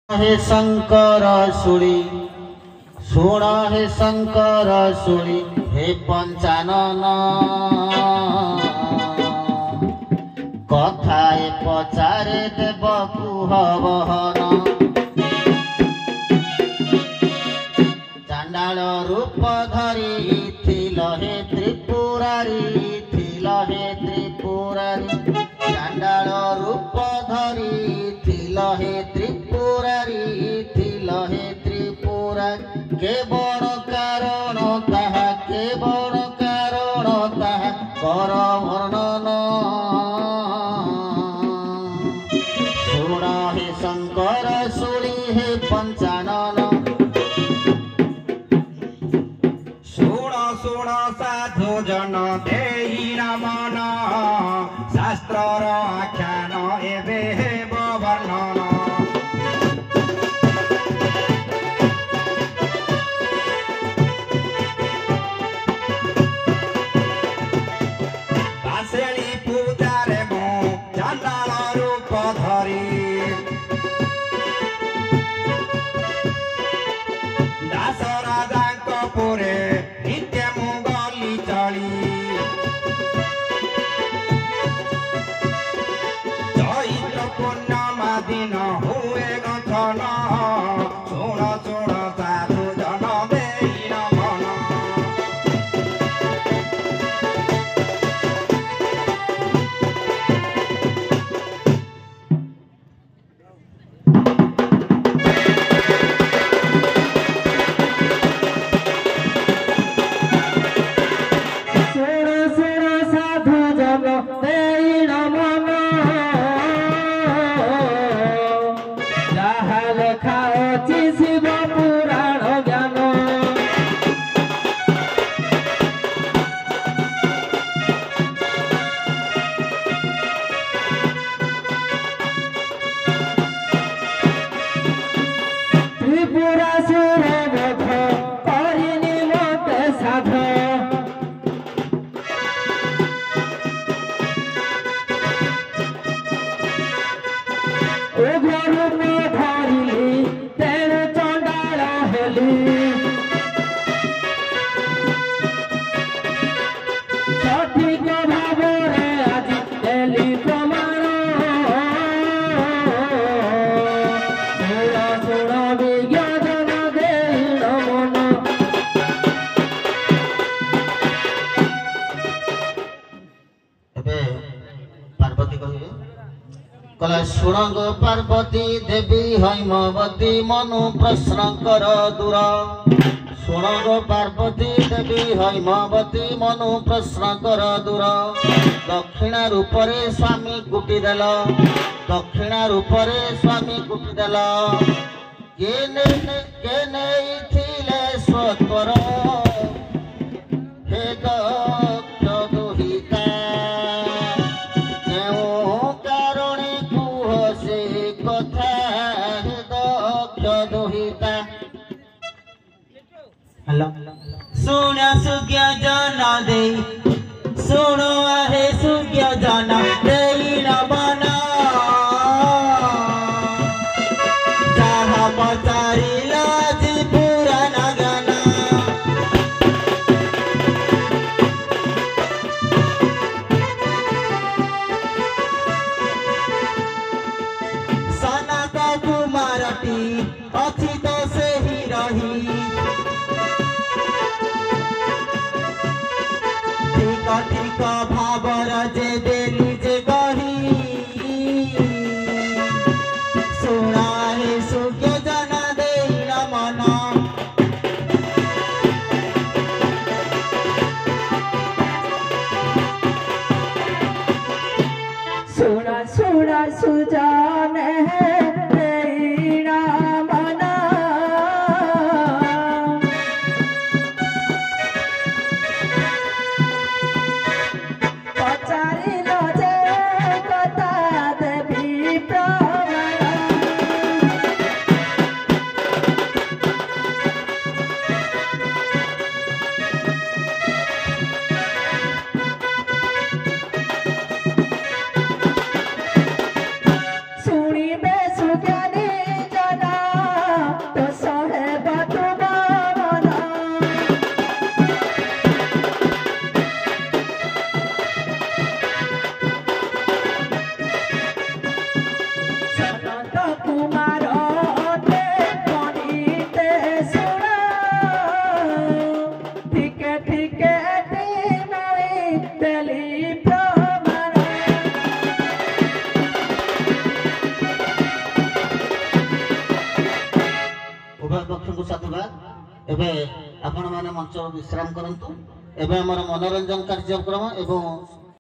हे शंकर सुड़ी सुण हे शंकर सुड़ी हे पंचानन कथाए पचारे देव कुहबहन चांडाल रूप धरी थिल हे त्रिपुरारी थिल हे त्रिपुरारी चांडाल रूप धरी थिल हे त्रिपुरारी थिल हे त्रिपुरारी केवल कारण ताहा केवल कारण ताहा कर वर्णन सुण हे शंकर सुड़ी हे पंचानन सुण साधु जन देई नमन शास्त्र आख्यान एवे वर्णन बासेली पूजारे मु चांडाल रूप धरी दास राजांक पुरे नित्य मु गली चली चैत्र पूर्णिमा दिन हुए गठन सुण सुण साधु जन देई नमन सुणंग पार्वती देवी हैमवती मनु प्रश्न कर दूर सुणंग पार्वती देवी हैमवती मनु प्रश्न कर दूर दक्षिणा रूपरे स्वामी कुटी देल दक्षिणा रूपरे स्वामी कुटी देल के नेइथिले स्वतर हे दक्ष दुहिता सुन सुज्ञ जन दे सुनो आहे सुज्ञ जन देई नमन जहाँ पचारिला जी पुराण गान सनक कुमारटी अछि तो से ही रही ठीक भावर जे देली जे गही सुना हे सुज्ञ जन देई नमन सुना सुना सुजान है देई नमन ଠିକେଟି ନଈ ଦେଲି ପ୍ରମାଣ। ଉଭୟ ପକ୍ଷଙ୍କୁ ସାଧୁବାଦ। ଏବେ ଆପଣମାନେ ମଞ୍ଚ ବିଶ୍ରାମ କରନ୍ତୁ। ଏବେ ଆମର ମନୋରଞ୍ଜନ କାର୍ଯ୍ୟକ୍ରମ ଏବଂ